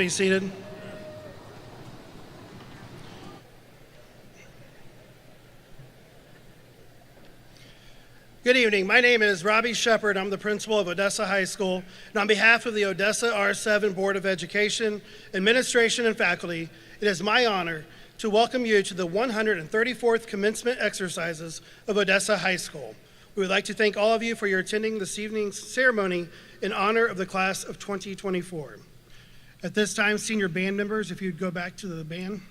be seated. Good evening. My name is Robbie Shepard. I'm the principal of Odessa High School. And on behalf of the Odessa R7 Board of Education, Administration, and faculty, it is my honor to welcome you to the 134th commencement exercises of Odessa High School. We would like to thank all of you for your attending this evening's ceremony in honor of the class of 2024. At this time, senior band members, if you'd go back to the band.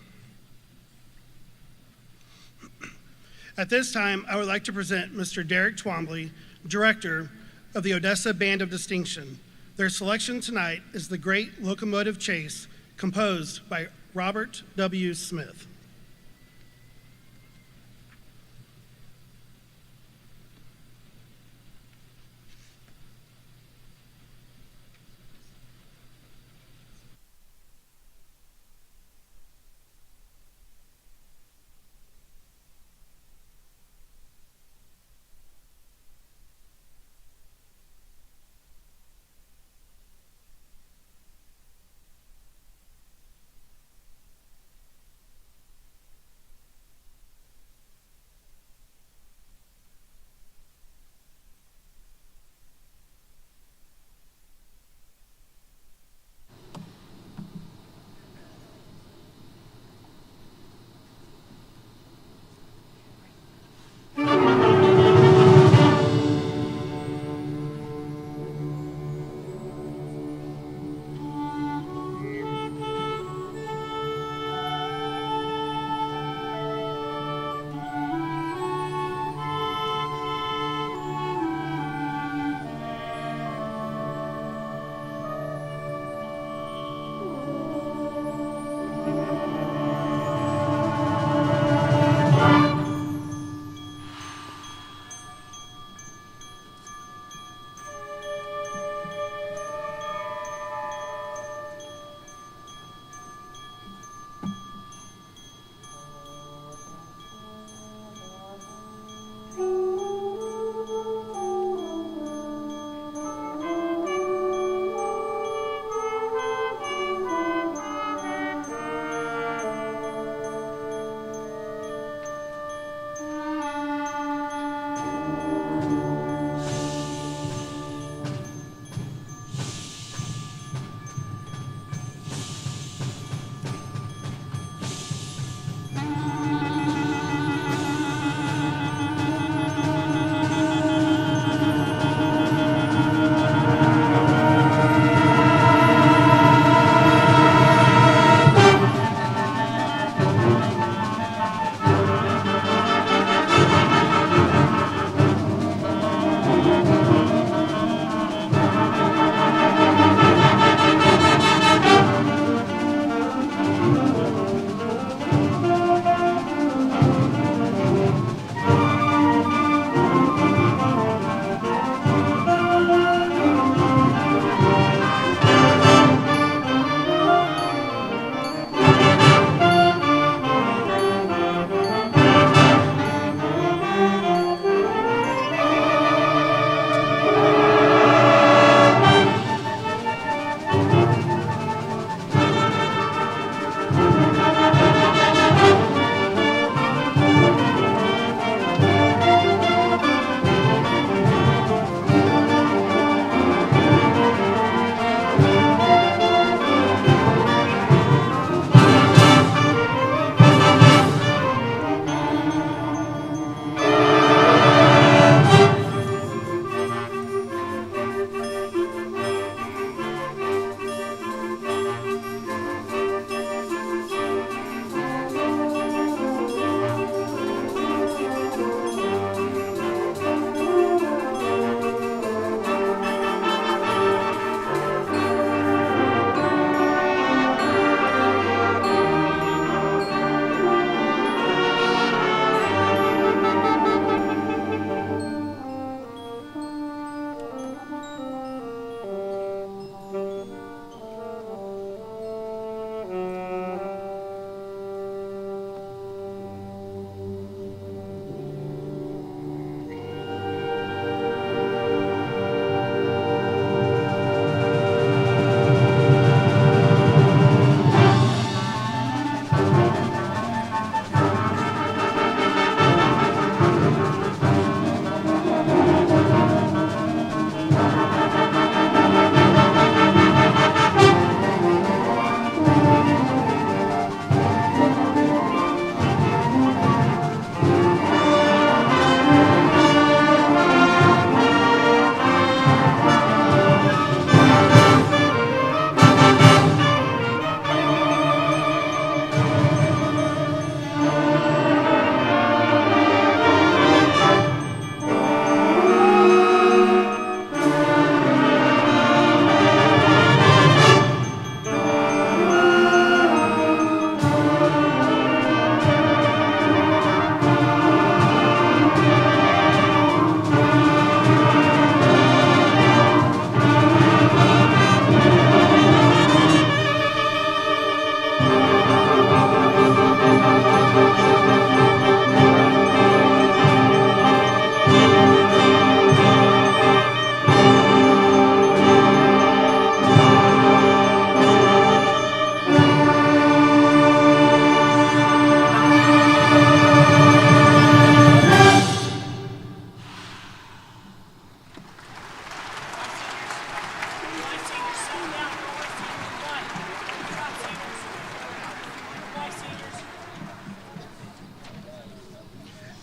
At this time, I would like to present Mr. Derek Twombly, Director of the Odessa Band of Distinction. Their selection tonight is The Great Locomotive Chase, composed by Robert W. Smith.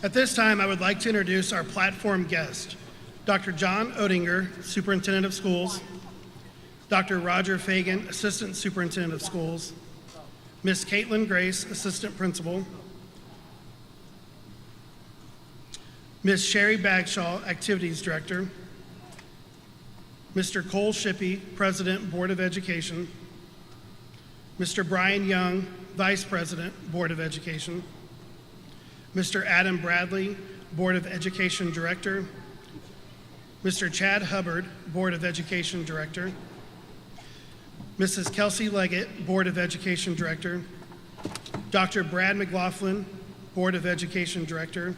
At this time, I would like to introduce our platform guest, Dr. John Odinger, Superintendent of Schools, Dr. Roger Fagan, Assistant Superintendent of Schools, Ms. Caitlin Grace, Assistant Principal, Ms. Sherry Bagshaw, Activities Director, Mr. Cole Shippey, President, Board of Education, Mr. Brian Young, Vice President, Board of Education, Mr. Adam Bradley, Board of Education Director, Mr. Chad Hubbard, Board of Education Director, Mrs. Kelsey Leggett, Board of Education Director, Dr. Brad McLaughlin, Board of Education Director,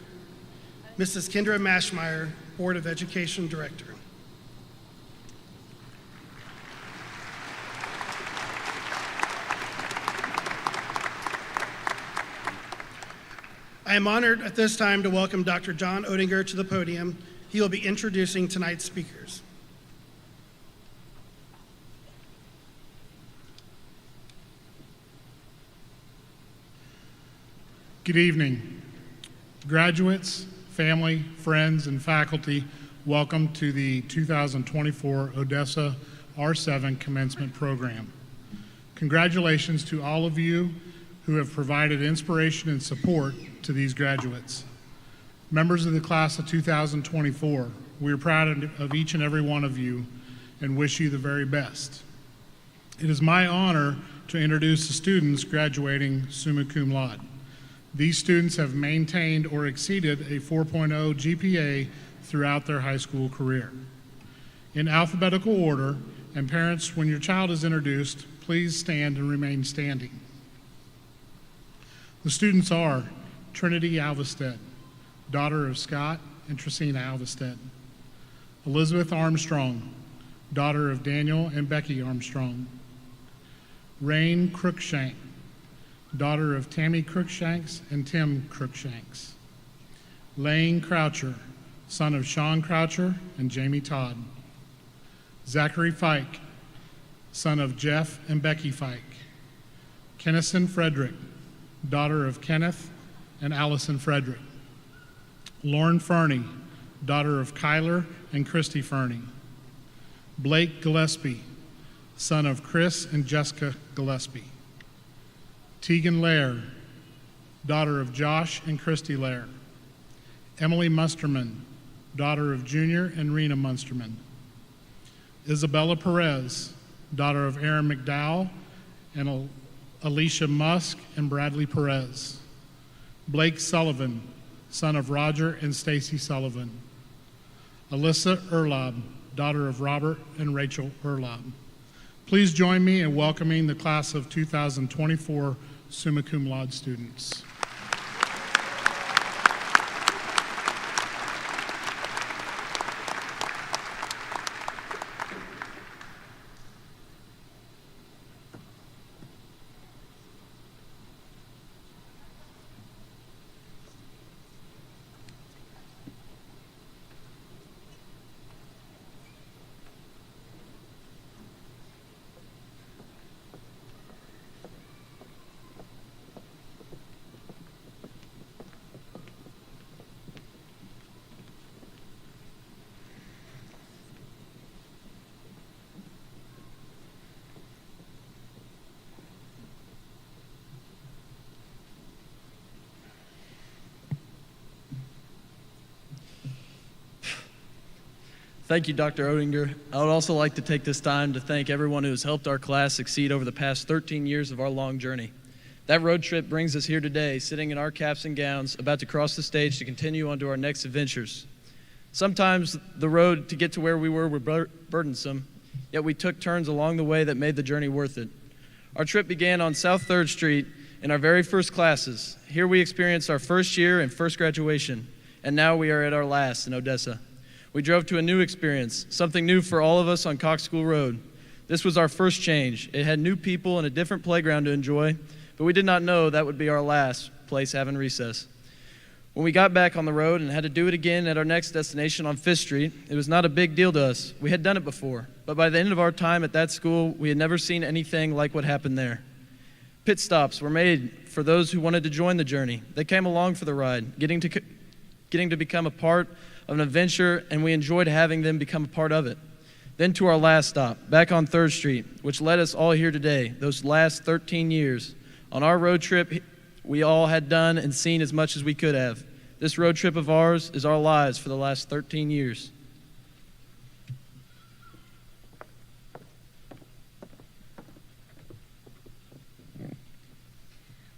Mrs. Kendra Mashmeyer, Board of Education Director. I am honored at this time to welcome Dr. John Odinger to the podium. He will be introducing tonight's speakers. Good evening. Graduates, family, friends, and faculty, welcome to the 2024 Odessa R7 Commencement Program. Congratulations to all of you who have provided inspiration and support to these graduates. Members of the class of 2024, we are proud of each and every one of you and wish you the very best. It is my honor to introduce the students graduating summa cum laude. These students have maintained or exceeded a 4.0 GPA throughout their high school career. In alphabetical order, and parents, when your child is introduced, please stand and remain standing. The students are Trinity Alvestead, daughter of Scott and Tracina Alvestead. Elizabeth Armstrong, daughter of Daniel and Becky Armstrong. Rain Crookshank, daughter of Tammy Crookshanks and Tim Crookshanks. Lane Croucher, son of Sean Croucher and Jamie Todd. Zachary Fike, son of Jeff and Becky Fike. Kennison Frederick, daughter of Kenneth and Allison Frederick. Lauren Fernie, daughter of Kyler and Christy Fernie. Blake Gillespie, son of Chris and Jessica Gillespie. Tegan Lair, daughter of Josh and Christy Lair. Emily Munsterman, daughter of Junior and Rena Munsterman. Isabella Perez, daughter of Aaron McDowell and Alicia Musk and Bradley Perez. Blake Sullivan, son of Roger and Stacy Sullivan. Alyssa Erlob, daughter of Robert and Rachel Erlob. Please join me in welcoming the class of 2024 summa cum laude students. Thank you, Dr. Odinger. I would also like to take this time to thank everyone who has helped our class succeed over the past 13 years of our long journey. That road trip brings us here today, sitting in our caps and gowns, about to cross the stage to continue on to our next adventures. Sometimes the road to get to where we were burdensome, yet we took turns along the way that made the journey worth it. Our trip began on South 3rd Street in our very first classes. Here we experienced our first year and first graduation, and now we are at our last in Odessa. We drove to a new experience, something new for all of us on Cox School Road. This was our first change. It had new people and a different playground to enjoy, but we did not know that would be our last place having recess. When we got back on the road and had to do it again at our next destination on 5th Street, it was not a big deal to us. We had done it before, but by the end of our time at that school, we had never seen anything like what happened there. Pit stops were made for those who wanted to join the journey. They came along for the ride, getting getting to become a part of an adventure, and we enjoyed having them become a part of it. Then to our last stop, back on 3rd Street, which led us all here today, those last 13 years. On our road trip, we all had done and seen as much as we could have. This road trip of ours is our lives for the last 13 years.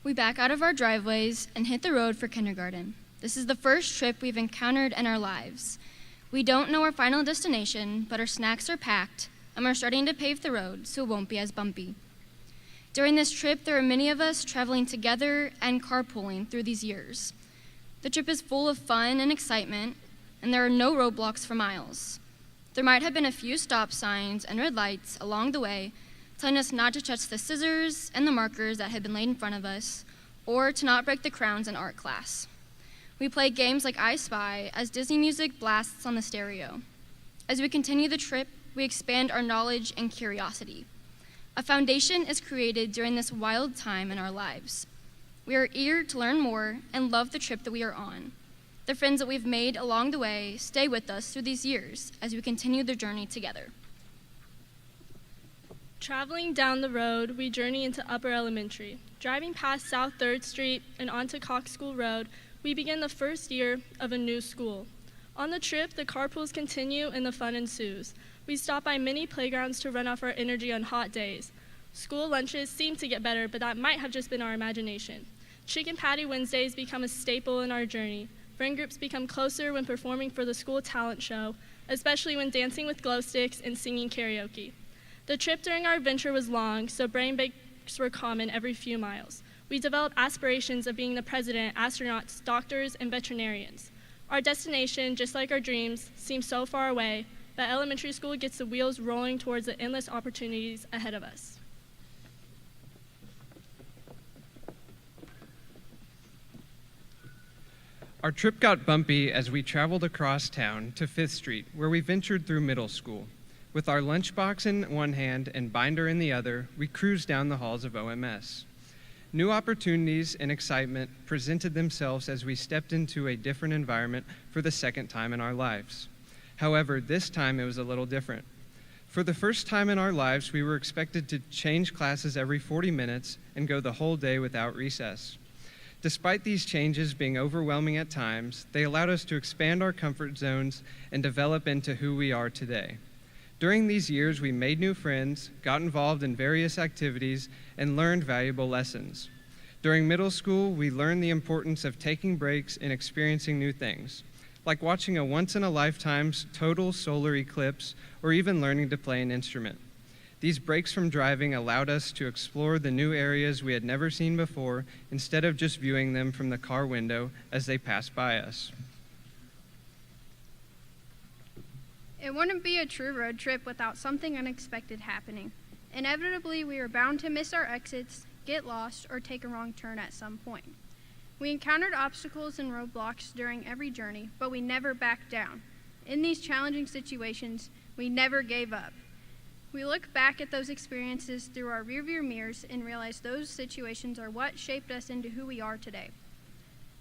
We back out of our driveways and hit the road for kindergarten. This is the first trip we've encountered in our lives. We don't know our final destination, but our snacks are packed, and we're starting to pave the road so it won't be as bumpy. During this trip, there are many of us traveling together and carpooling through these years. The trip is full of fun and excitement, and there are no roadblocks for miles. There might have been a few stop signs and red lights along the way, telling us not to touch the scissors and the markers that had been laid in front of us, or to not break the crowns in art class. We play games like I Spy as Disney music blasts on the stereo. As we continue the trip, we expand our knowledge and curiosity. A foundation is created during this wild time in our lives. We are eager to learn more and love the trip that we are on. The friends that we've made along the way stay with us through these years as we continue the journey together. Traveling down the road, we journey into Upper Elementary. Driving past South 3rd Street and onto Cox School Road, we begin the first year of a new school. On the trip, the carpools continue and the fun ensues. We stop by many playgrounds to run off our energy on hot days. School lunches seem to get better, but that might have just been our imagination. Chicken Patty Wednesdays become a staple in our journey. Friend groups become closer when performing for the school talent show, especially when dancing with glow sticks and singing karaoke. The trip during our adventure was long, so brain breaks were common every few miles. We developed aspirations of being the president, astronauts, doctors, and veterinarians. Our destination, just like our dreams, seems so far away, but elementary school gets the wheels rolling towards the endless opportunities ahead of us. Our trip got bumpy as we traveled across town to 5th Street, where we ventured through middle school. With our lunchbox in one hand and binder in the other, we cruised down the halls of OMS. New opportunities and excitement presented themselves as we stepped into a different environment for the second time in our lives. However, this time it was a little different. For the first time in our lives, we were expected to change classes every 40 minutes and go the whole day without recess. Despite these changes being overwhelming at times, they allowed us to expand our comfort zones and develop into who we are today. During these years, we made new friends, got involved in various activities, and learned valuable lessons. During middle school, we learned the importance of taking breaks and experiencing new things, like watching a once-in-a-lifetime total solar eclipse or even learning to play an instrument. These breaks from driving allowed us to explore the new areas we had never seen before instead of just viewing them from the car window as they passed by us. It wouldn't be a true road trip without something unexpected happening. Inevitably, we were bound to miss our exits, get lost, or take a wrong turn at some point. We encountered obstacles and roadblocks during every journey, but we never backed down. In these challenging situations, we never gave up. We look back at those experiences through our rearview mirrors and realize those situations are what shaped us into who we are today.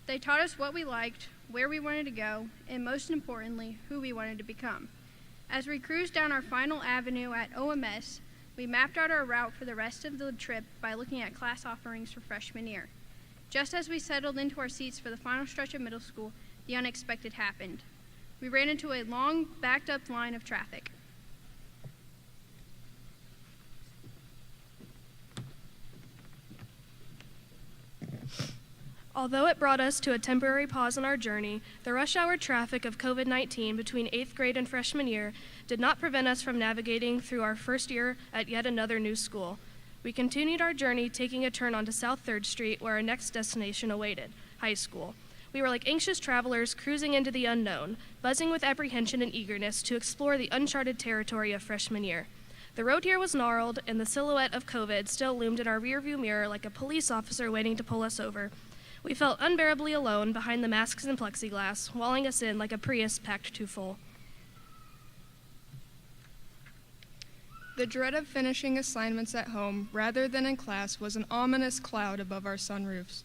They taught us what we liked, where we wanted to go, and most importantly, who we wanted to become. As we cruised down our final avenue at OMS, we mapped out our route for the rest of the trip by looking at class offerings for freshman year. Just as we settled into our seats for the final stretch of middle school, the unexpected happened. We ran into a long, backed-up line of traffic. Although it brought us to a temporary pause in our journey, the rush hour traffic of COVID-19 between 8th grade and freshman year did not prevent us from navigating through our first year at yet another new school. We continued our journey, taking a turn onto South 3rd Street, where our next destination awaited, high school. We were like anxious travelers cruising into the unknown, buzzing with apprehension and eagerness to explore the uncharted territory of freshman year. The road here was gnarled, and the silhouette of COVID still loomed in our rearview mirror like a police officer waiting to pull us over. We felt unbearably alone behind the masks and plexiglass, walling us in like a Prius packed too full. The dread of finishing assignments at home rather than in class was an ominous cloud above our sunroofs.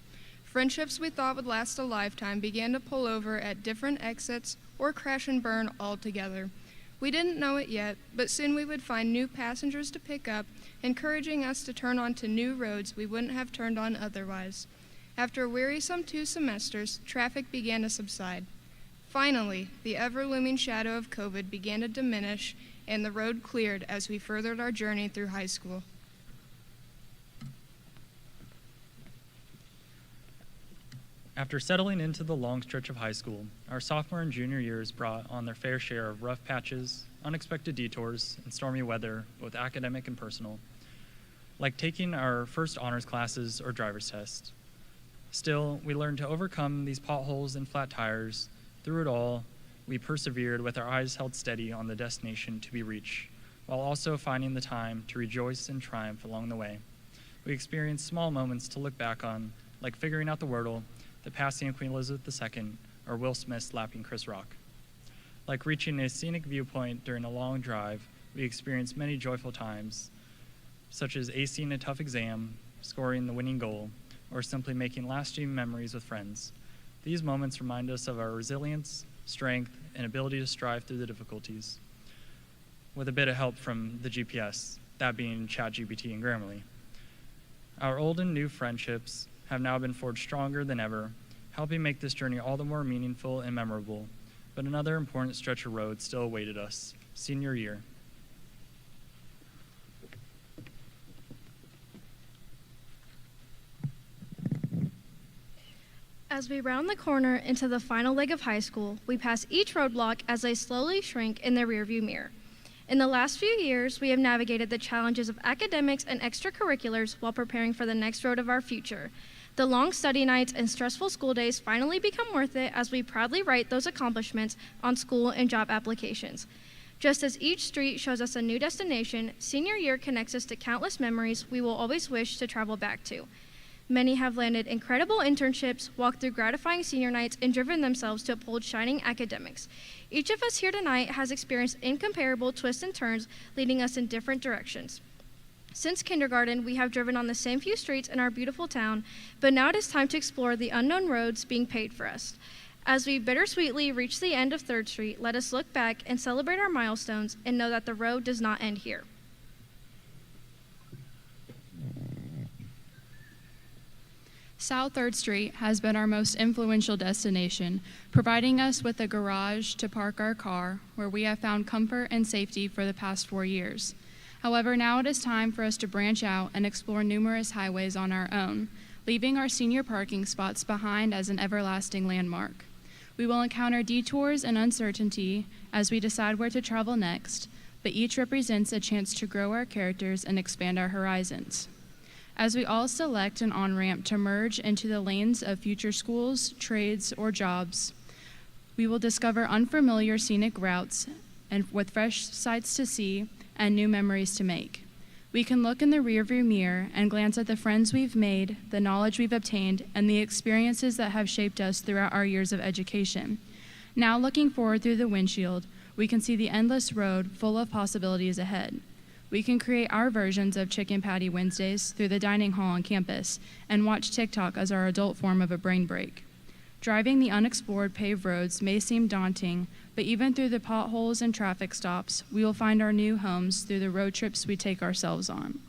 Friendships we thought would last a lifetime began to pull over at different exits or crash and burn altogether. We didn't know it yet, but soon we would find new passengers to pick up, encouraging us to turn onto new roads we wouldn't have turned on otherwise. After a wearisome 2 semesters, traffic began to subside. Finally, the ever-looming shadow of COVID began to diminish, and the road cleared as we furthered our journey through high school. After settling into the long stretch of high school, our sophomore and junior years brought on their fair share of rough patches, unexpected detours, and stormy weather, both academic and personal, like taking our first honors classes or driver's test. Still, we learned to overcome these potholes and flat tires. Through it all, we persevered with our eyes held steady on the destination to be reached, while also finding the time to rejoice and triumph along the way. We experienced small moments to look back on, like figuring out the Wordle, the passing of Queen Elizabeth II, or Will Smith slapping Chris Rock. Like reaching a scenic viewpoint during a long drive, we experienced many joyful times, such as acing a tough exam, scoring the winning goal, or simply making lasting memories with friends. These moments remind us of our resilience, strength, and ability to strive through the difficulties, with a bit of help from the GPS, that being ChatGPT and Grammarly. Our old and new friendships have now been forged stronger than ever, helping make this journey all the more meaningful and memorable. But another important stretch of road still awaited us, senior year. As we round the corner into the final leg of high school, we pass each roadblock as they slowly shrink in the rearview mirror. In the last few years, we have navigated the challenges of academics and extracurriculars while preparing for the next road of our future. The long study nights and stressful school days finally become worth it as we proudly write those accomplishments on school and job applications. Just as each street shows us a new destination, senior year connects us to countless memories we will always wish to travel back to. Many have landed incredible internships, walked through gratifying senior nights, and driven themselves to uphold shining academics. Each of us here tonight has experienced incomparable twists and turns, leading us in different directions. Since kindergarten, we have driven on the same few streets in our beautiful town, but now it is time to explore the unknown roads being paved for us. As we bittersweetly reach the end of 3rd Street, let us look back and celebrate our milestones and know that the road does not end here. South 3rd Street has been our most influential destination, providing us with a garage to park our car, where we have found comfort and safety for the past 4 years. However, now it is time for us to branch out and explore numerous highways on our own, leaving our senior parking spots behind as an everlasting landmark. We will encounter detours and uncertainty as we decide where to travel next, but each represents a chance to grow our characters and expand our horizons. As we all select an on-ramp to merge into the lanes of future schools, trades, or jobs, we will discover unfamiliar scenic routes and with fresh sights to see and new memories to make. We can look in the rearview mirror and glance at the friends we've made, the knowledge we've obtained, and the experiences that have shaped us throughout our years of education. Now looking forward through the windshield, we can see the endless road full of possibilities ahead. We can create our versions of Chicken Patty Wednesdays through the dining hall on campus and watch TikTok as our adult form of a brain break. Driving the unexplored paved roads may seem daunting, but even through the potholes and traffic stops, we will find our new homes through the road trips we take ourselves on.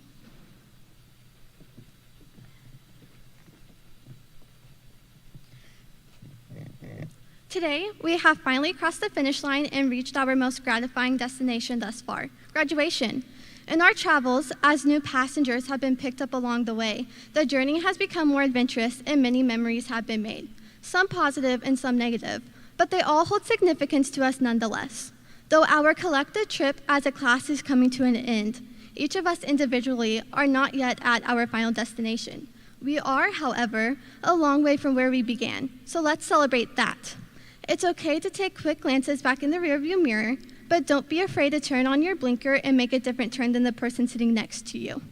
Today, we have finally crossed the finish line and reached our most gratifying destination thus far, graduation. In our travels, as new passengers have been picked up along the way, the journey has become more adventurous and many memories have been made, some positive and some negative, but they all hold significance to us nonetheless. Though our collective trip as a class is coming to an end, each of us individually are not yet at our final destination. We are, however, a long way from where we began, so let's celebrate that. It's okay to take quick glances back in the rearview mirror, but don't be afraid to turn on your blinker and make a different turn than the person sitting next to you.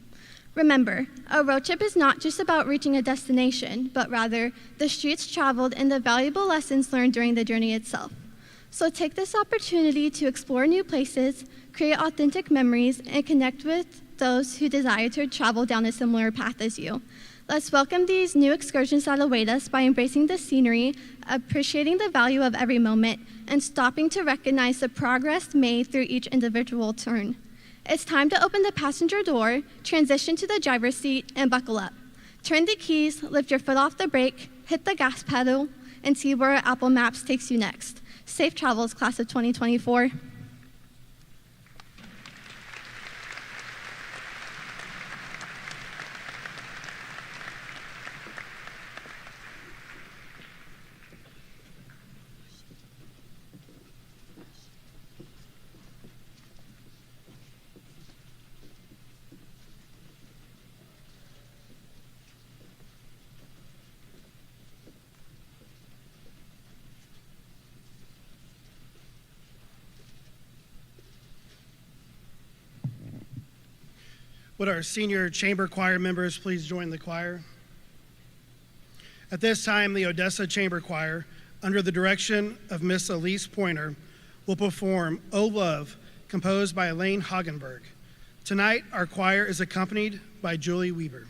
Remember, a road trip is not just about reaching a destination, but rather the streets traveled and the valuable lessons learned during the journey itself. So take this opportunity to explore new places, create authentic memories, and connect with those who desire to travel down a similar path as you. Let's welcome these new excursions that await us by embracing the scenery, appreciating the value of every moment, and stopping to recognize the progress made through each individual turn. It's time to open the passenger door, transition to the driver's seat, and buckle up. Turn the keys, lift your foot off the brake, hit the gas pedal, and see where Apple Maps takes you next. Safe travels, class of 2024. Would our senior chamber choir members please join the choir? At this time, the Odessa Chamber Choir, under the direction of Miss Elise Pointer, will perform "Oh Love," composed by Elaine Hagenberg. Tonight, our choir is accompanied by Julie Weber.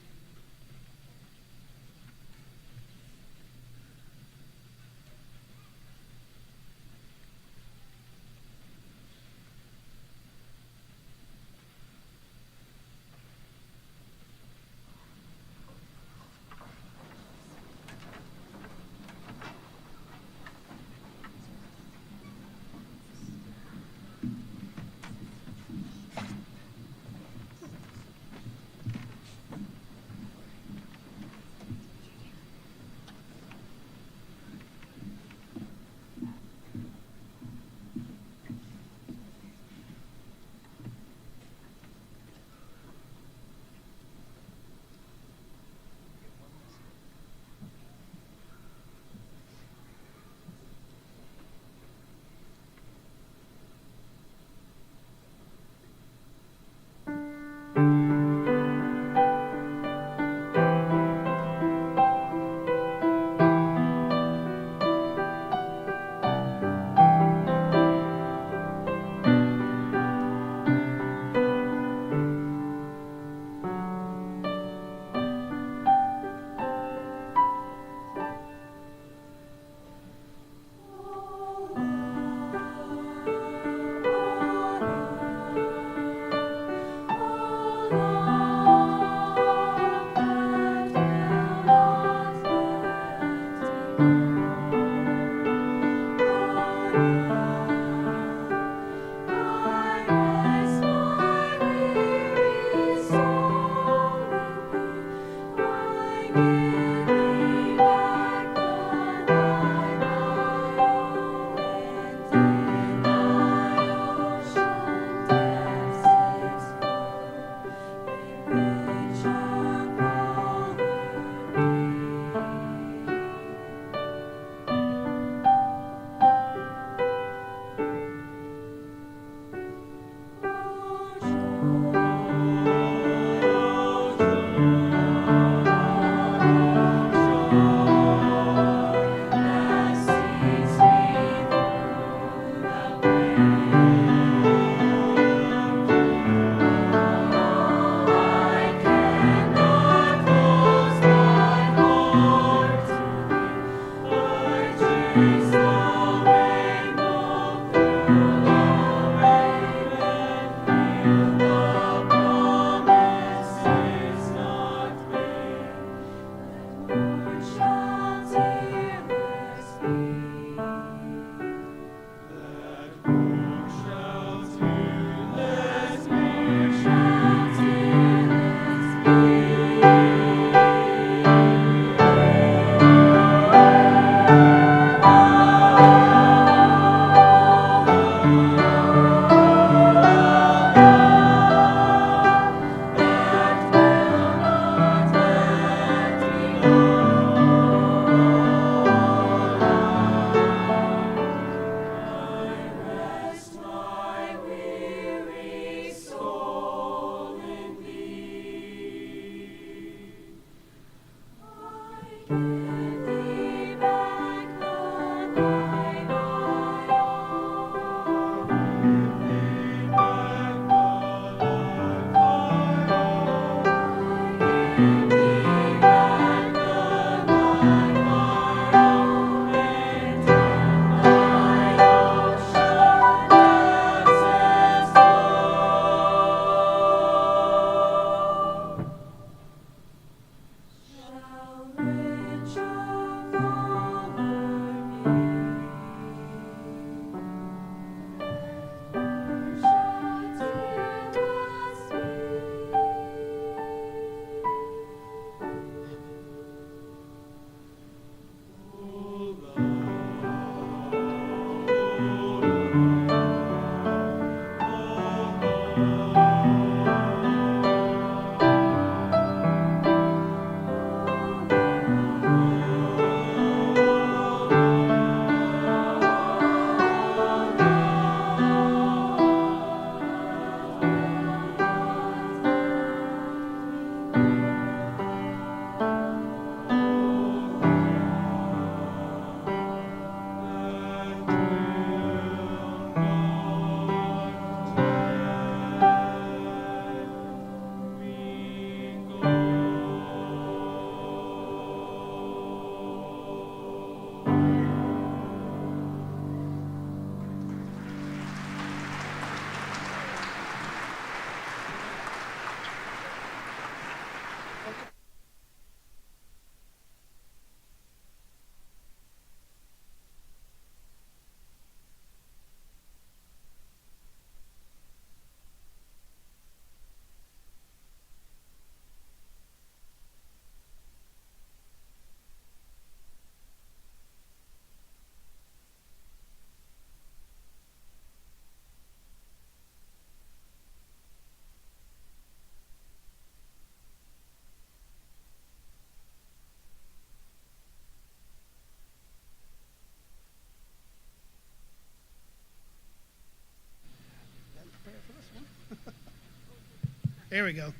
There we go.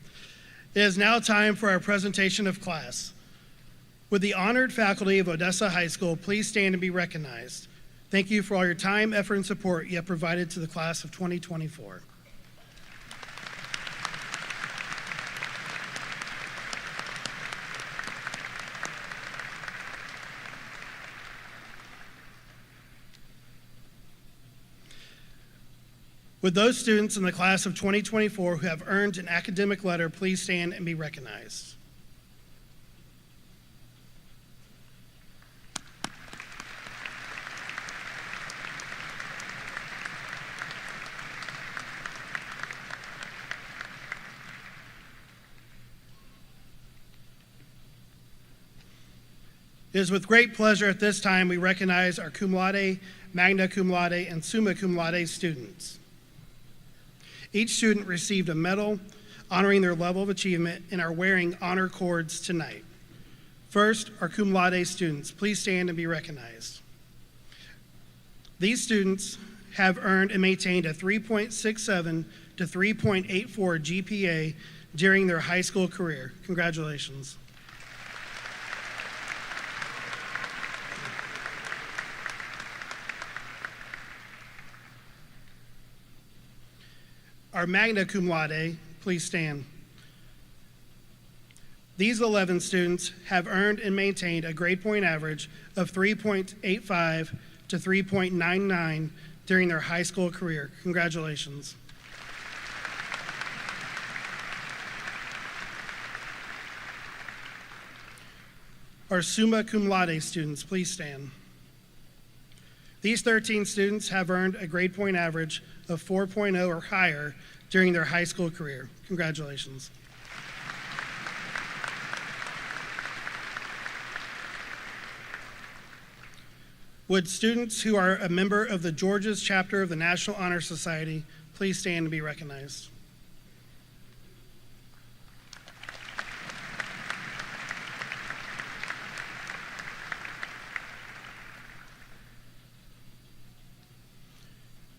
It is now time for our presentation of class. Would the honored faculty of Odessa High School please stand and be recognized? Thank you for all your time, effort, and support you have provided to the class of 2024. Would those students in the class of 2024 who have earned an academic letter please stand and be recognized? It is with great pleasure at this time we recognize our cum laude, magna cum laude, and summa cum laude students. Each student received a medal honoring their level of achievement and are wearing honor cords tonight. First, our cum laude students, please stand and be recognized. These students have earned and maintained a 3.67 to 3.84 GPA during their high school career. Congratulations. Our magna cum laude, please stand. These 11 students have earned and maintained a grade point average of 3.85 to 3.99 during their high school career. Congratulations. Our summa cum laude students, please stand. These 13 students have earned a grade point average of 4.0 or higher during their high school career. Congratulations. Would students who are a member of the Georges chapter of the National Honor Society please stand and be recognized?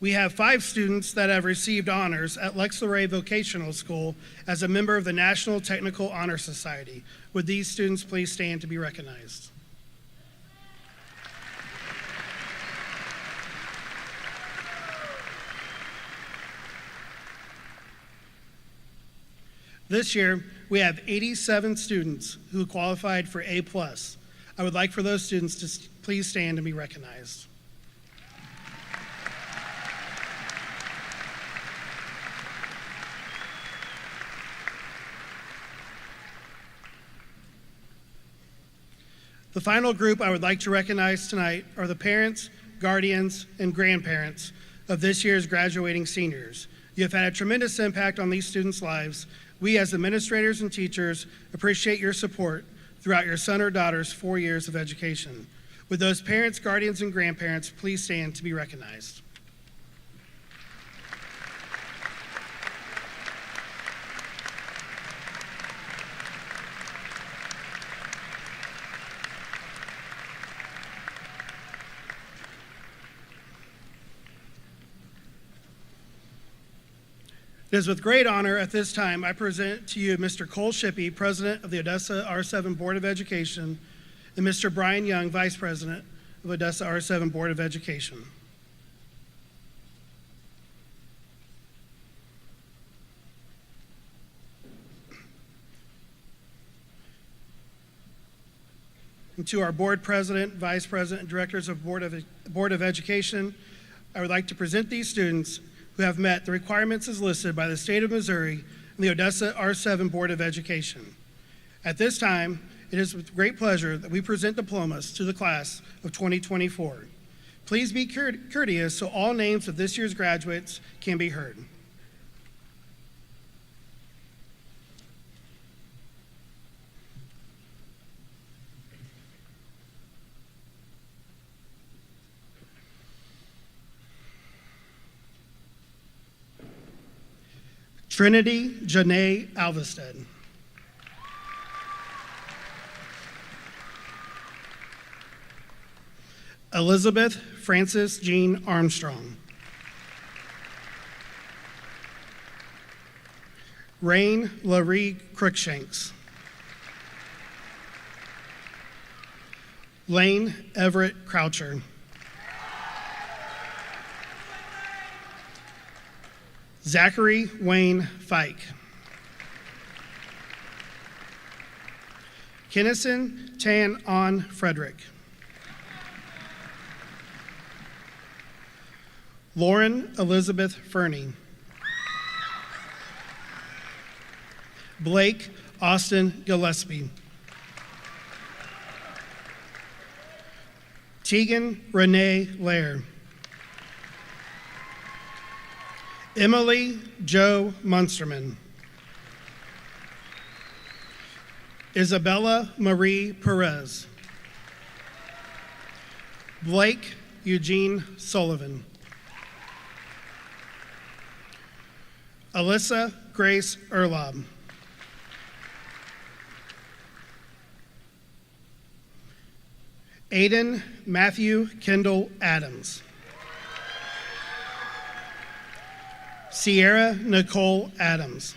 We have 5 students that have received honors at Lex-Luray Vocational School as a member of the National Technical Honor Society. Would these students please stand to be recognized? This year, we have 87 students who qualified for A+. I would like for those students to please stand and be recognized. The final group I would like to recognize tonight are the parents, guardians, and grandparents of this year's graduating seniors. You have had a tremendous impact on these students' lives. We as administrators and teachers appreciate your support throughout your son or daughter's 4 years of education. Would those parents, guardians, and grandparents please stand to be recognized? It is with great honor at this time I present to you Mr. Cole Shippey, President of the Odessa R7 Board of Education, and Mr. Brian Young, Vice President of Odessa R7 Board of Education. And to our Board President, Vice President, and Directors of Board of Education, I would like to present these students who have met the requirements as listed by the state of Missouri and the Odessa R7 Board of Education. At this time, it is with great pleasure that we present diplomas to the class of 2024. Please be courteous so all names of this year's graduates can be heard. Trinity Janae Alvestead. Elizabeth Frances Jean Armstrong. Rain Laree Crookshanks. Lane Everett Croucher. Zachary Wayne Fike. Kennison Tan On Frederick. Lauren Elizabeth Fernie. Blake Austin Gillespie. Tegan Renee Lair. Emily Jo Munsterman. Isabella Marie Perez. Blake Eugene Sullivan. Alyssa Grace Erlob. Aiden Matthew Kendall Adams. Sierra Nicole Adams.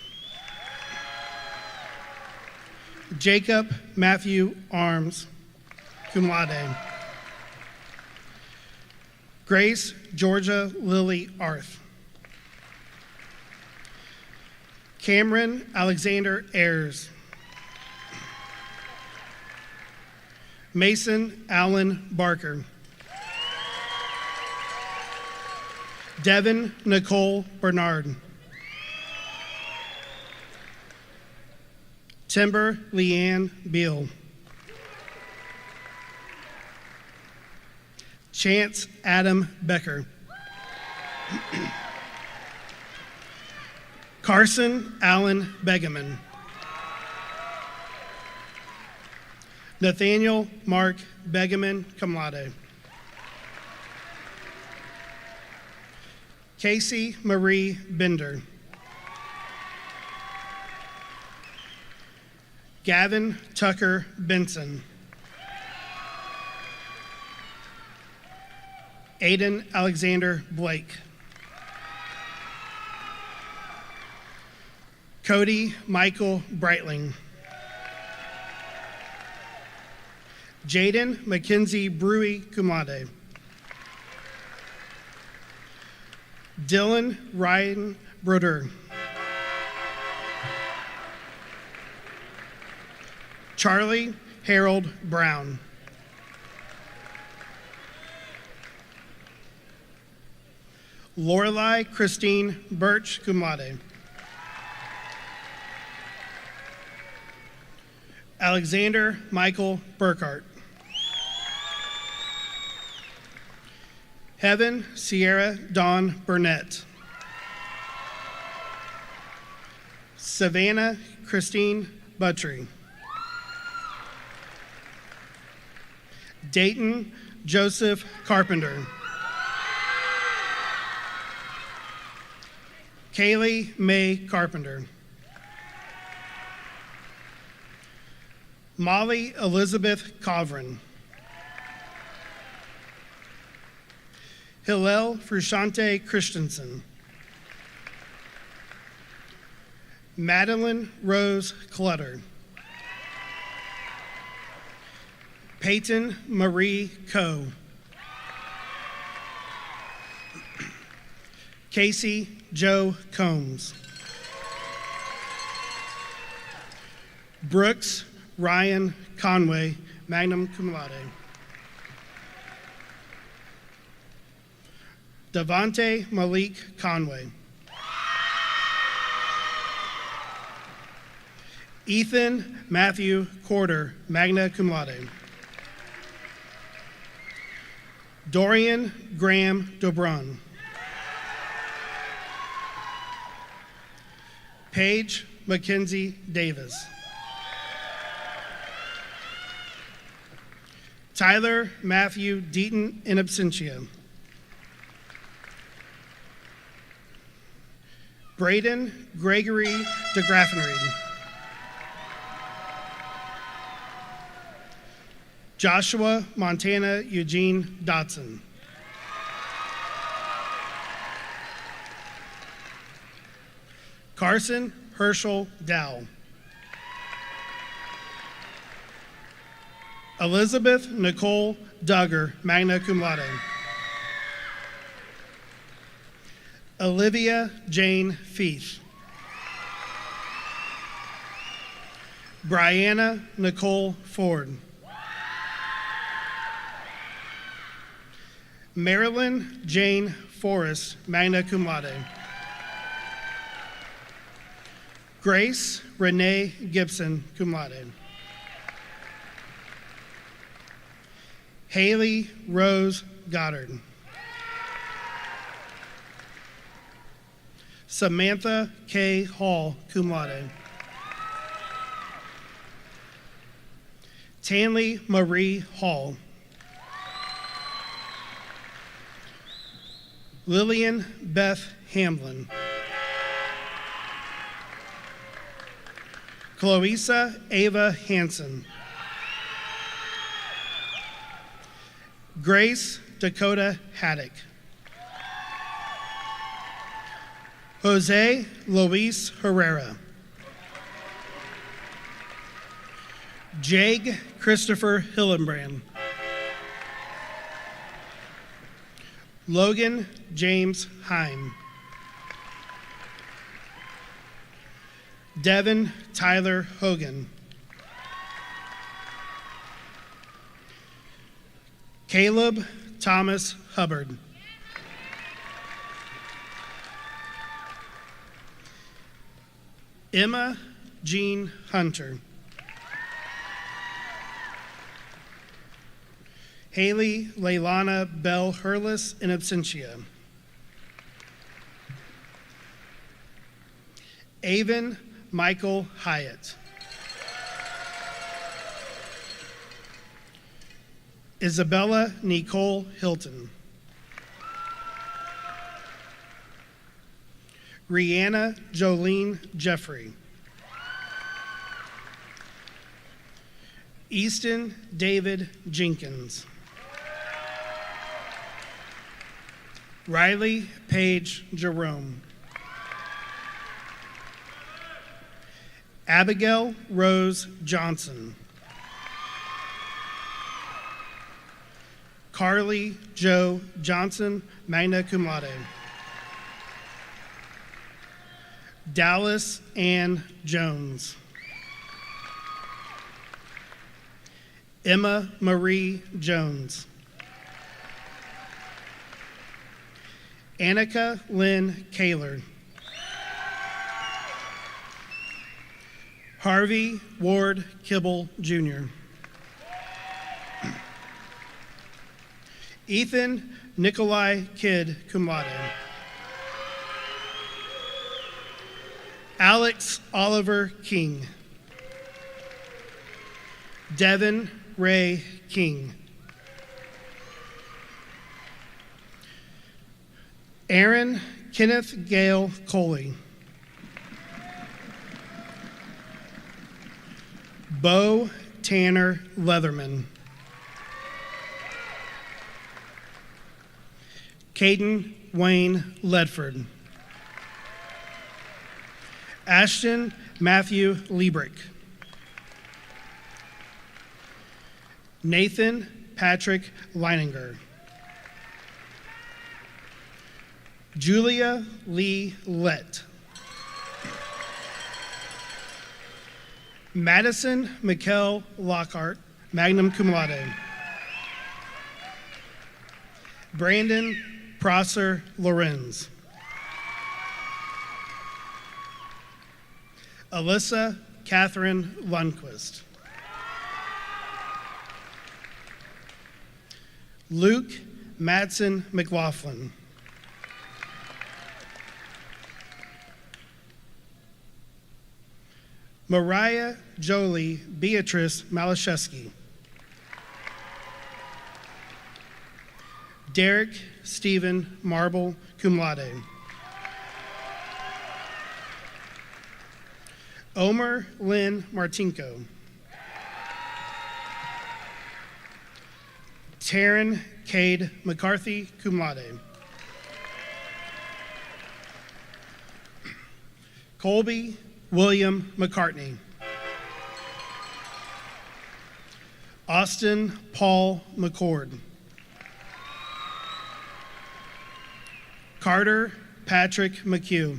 Jacob Matthew Arms, cum laude. Grace Georgia Lily Arth. Cameron Alexander Ayers. Mason Allen Barker. Devin Nicole Bernard. Timber Leanne Beal. Chance Adam Becker. Carson Allen Begeman. Nathaniel Mark Begeman, cum laude. Casey Marie Bender. Gavin Tucker Benson. Aiden Alexander Blake. Cody Michael Breitling. Jaden Mackenzie Brewy, cum laude. Dylan Ryan Broder. Charlie Harold Brown. Lorelei Christine Birch, cum laude. Alexander Michael Burkhart. Heaven Sierra Dawn Burnett. Savannah Christine Buttry. Dayton Joseph Carpenter. Kaylee May Carpenter. Molly Elizabeth Covrin. Hillel Frusciante Christensen. Madeline Rose Clutter. Peyton Marie Coe. Casey Joe Combs. Brooks Ryan Conway, magna cum laude. Devontae Malik Conway. Ethan Matthew Corder, magna cum laude. Dorian Graham Dobrun. Paige Mackenzie Davis. Tyler Matthew Deaton in absentia. Braden Gregory DeGraffenried. Joshua Montana Eugene Dotson. Carson Herschel Dow. Elizabeth Nicole Duggar, magna cum laude. Olivia Jane Feith. Brianna Nicole Ford. Marilyn Jane Forrest, magna cum laude. Grace Renee Gibson, cum laude. Haley Rose Goddard. Samantha K. Hall, cum laude. Tanley Marie Hall. Lillian Beth Hamlin. Chloisa Ava Hansen. Grace Dakota Haddock. Jose Luis Herrera. Jag Christopher Hillenbrand. Logan James Heim. Devin Tyler Hogan. Caleb Thomas Hubbard. Emma Jean Hunter. Haley Leilana Bell Hurlis in absentia. Avon Michael Hyatt. Isabella Nicole Hilton. Rihanna Jolene Jeffrey. Easton David Jenkins. Riley Paige Jerome. Abigail Rose Johnson. Carly Joe Johnson, magna cum laude. Dallas Ann Jones. Emma Marie Jones. Annika Lynn Kaler. Harvey Ward Kibble Jr. Ethan Nikolai Kidd, cum laude. Alex Oliver King. Devin Ray King. Aaron Kenneth Gale Coley. Bo Tanner Leatherman. Caden Wayne Ledford. Ashton Matthew Liebrick. Nathan Patrick Leininger. Julia Lee Lett. Madison Mikkel Lockhart, magna cum laude. Brandon Prosser Lorenz. Alyssa Catherine Lundquist. Luke Madsen McLaughlin. Mariah Jolie Beatrice Malashewski. Derek Stephen Marble, cum laude. Omer Lynn Martinko. Taryn Cade McCarthy, cum laude. Colby William McCartney. Austin Paul McCord. Carter Patrick McHugh.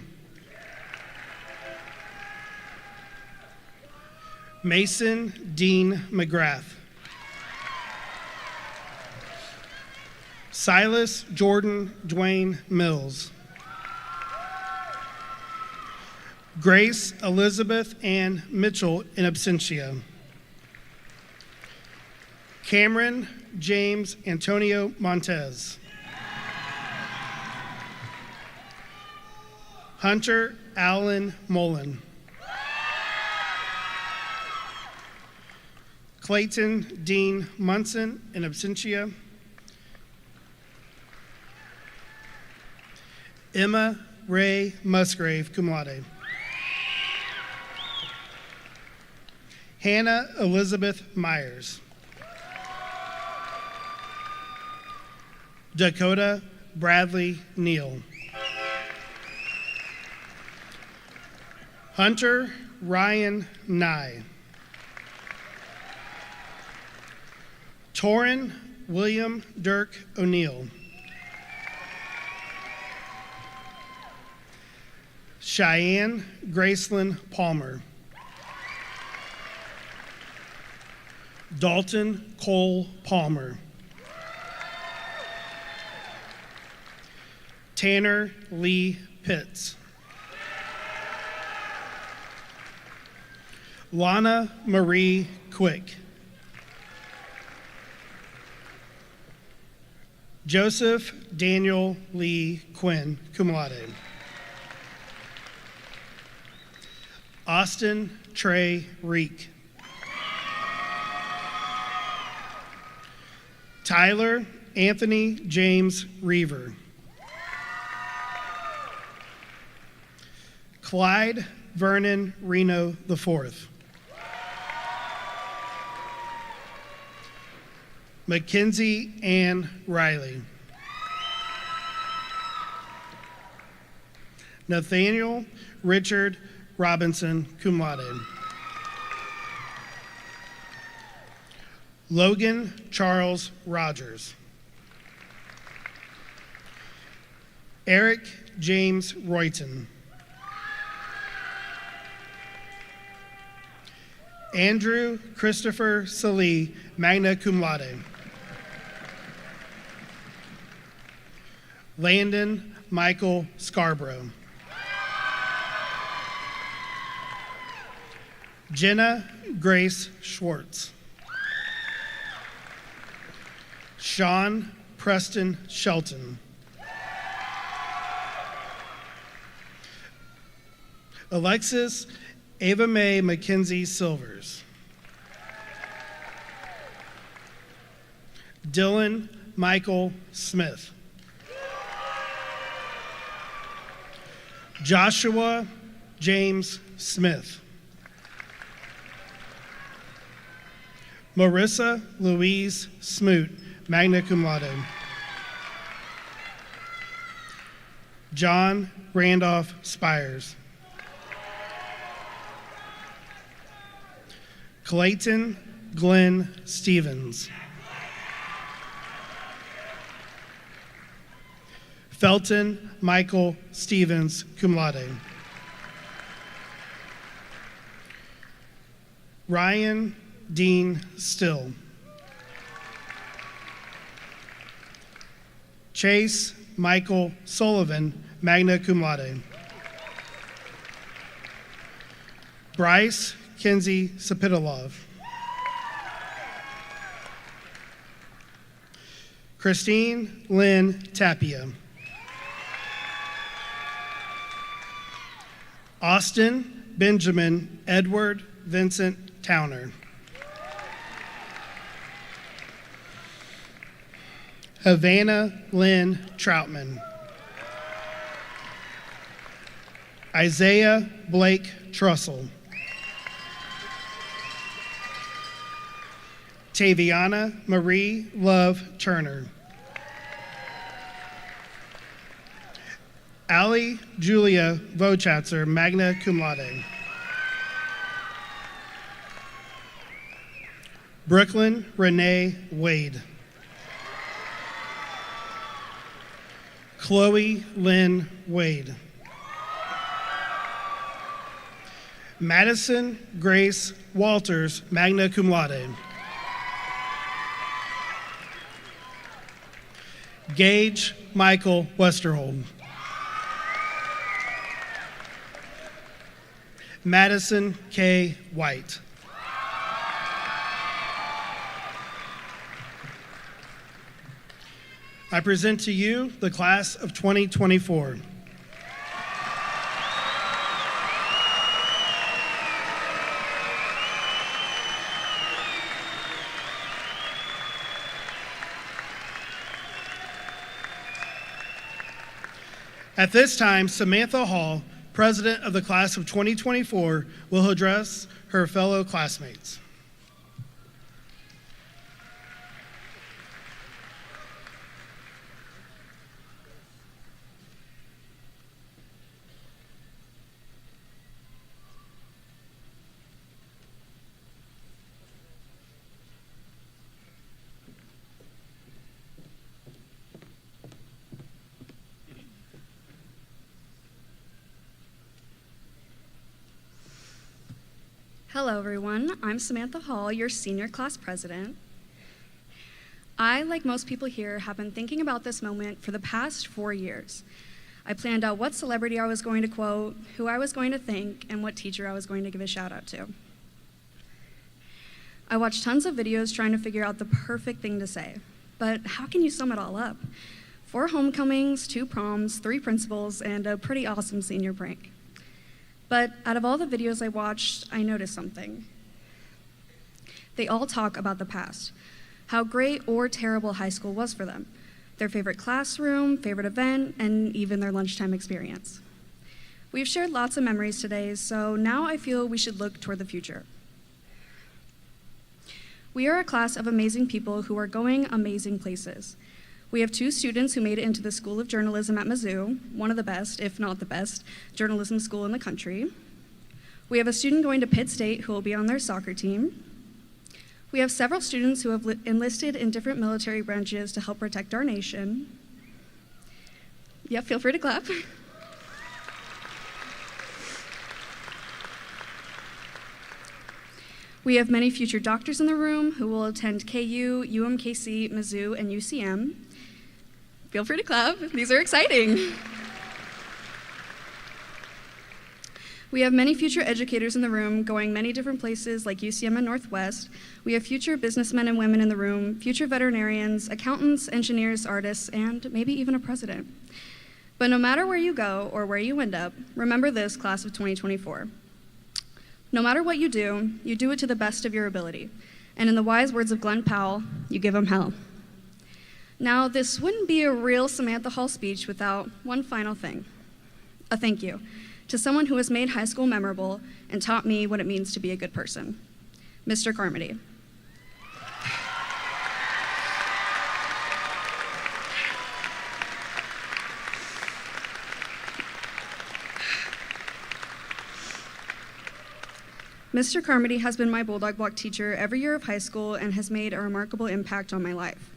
Mason Dean McGrath. Silas Jordan Dwayne Mills. Grace Elizabeth Ann Mitchell in absentia. Cameron James Antonio Montez. Hunter Allen Mullen. Clayton Dean Munson in absentia. Emma Ray Musgrave, cum laude. Hannah Elizabeth Myers. Dakota Bradley Neal. Hunter Ryan Nye. Torrin William Dirk O'Neill. Cheyenne Gracelyn Palmer. Dalton Cole Palmer. Tanner Lee Pitts. Lana Marie Quick. Joseph Daniel Lee Quinn, cum laude. Austin Trey Reek. Tyler Anthony James Reaver. Clyde Vernon Reno IV. Mackenzie Ann Riley. Nathaniel Richard Robinson, cum laude. Logan Charles Rogers. Eric James Royton. Andrew Christopher Salee, magna cum laude. Landon Michael Scarborough. Jenna Grace Schwartz. Sean Preston Shelton. Alexis Ava Mae Mackenzie Silvers. Dylan Michael Smith. Joshua James Smith. Marissa Louise Smoot, magna cum laude. John Randolph Spires. Clayton Glenn Stevens. Felton Michael Stevens, cum laude. Ryan Dean Still. Chase Michael Sullivan, magna cum laude. Bryce Kinsey Sapitalov. Christine Lynn Tapia. Austin Benjamin Edward Vincent Towner. Havana Lynn Troutman. Isaiah Blake Trussell. Taviana Marie Love Turner. Allie Julia Vochatzer, magna cum laude. Brooklyn Renee Wade. Chloe Lynn Wade. Madison Grace Walters, magna cum laude. Gage Michael Westerhold. Madison K. White. I present to you the class of 2024. At this time, Samantha Hall, president of the class of 2024, will address her fellow classmates. Hello, everyone. I'm Samantha Hall, your senior class president. I, like most people here, have been thinking about this moment for the past 4 years. I planned out what celebrity I was going to quote, who I was going to thank, and what teacher I was going to give a shout out to. I watched tons of videos trying to figure out the perfect thing to say, but how can you sum it all up? 4 homecomings, 2 proms, 3 principals, and a pretty awesome senior prank. But out of all the videos I watched, I noticed something. They all talk about the past, how great or terrible high school was for them, their favorite classroom, favorite event, and even their lunchtime experience. We've shared lots of memories today, so now I feel we should look toward the future. We are a class of amazing people who are going amazing places. We have 2 students who made it into the School of Journalism at Mizzou, one of the best, if not the best, journalism school in the country. We have a student going to Pitt State who will be on their soccer team. We have several students who have enlisted in different military branches to help protect our nation. Yeah, feel free to clap. We have many future doctors in the room who will attend KU, UMKC, Mizzou, and UCM. Feel free to clap. These are exciting. We have many future educators in the room going many different places like UCM and Northwest. We have future businessmen and women in the room, future veterinarians, accountants, engineers, artists, and maybe even a president. But no matter where you go or where you end up, remember this, class of 2024. No matter what you do it to the best of your ability. And in the wise words of Glenn Powell, you give them hell. Now, this wouldn't be a real Samantha Hall speech without one final thing, a thank you to someone who has made high school memorable and taught me what it means to be a good person, Mr. Carmody. Mr. Carmody has been my Bulldog Block teacher every year of high school and has made a remarkable impact on my life.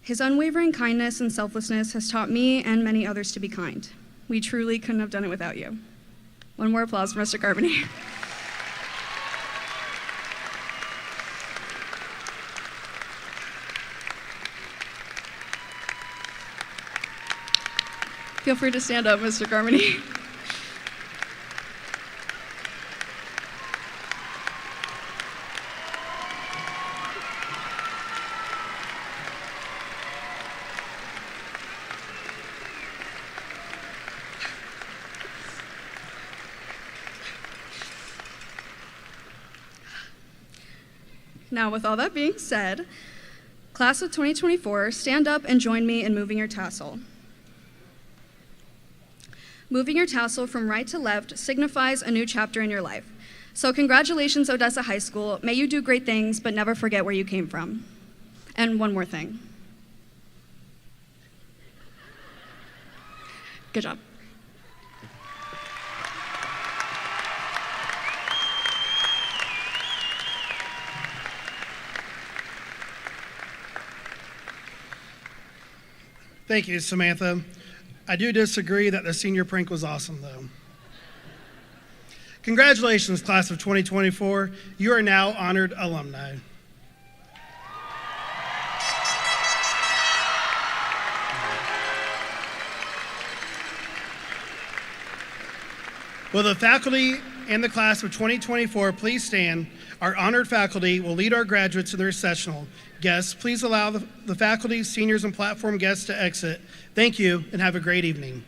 His unwavering kindness and selflessness has taught me and many others to be kind. We truly couldn't have done it without you. One more applause for Mr. Carmody. Feel free to stand up, Mr. Carmody. Now, with all that being said, class of 2024, stand up and join me in moving your tassel. Moving your tassel from right to left signifies a new chapter in your life. So congratulations, Odessa High School. May you do great things, but never forget where you came from. And one more thing. Good job. Thank you, Samantha. I do disagree that the senior prank was awesome, though. Congratulations, class of 2024. You are now honored alumni. Will the faculty and the class of 2024 please stand? Our honored faculty will lead our graduates to the recessional. Guests, please allow the faculty, seniors, and platform guests to exit. Thank you, and have a great evening.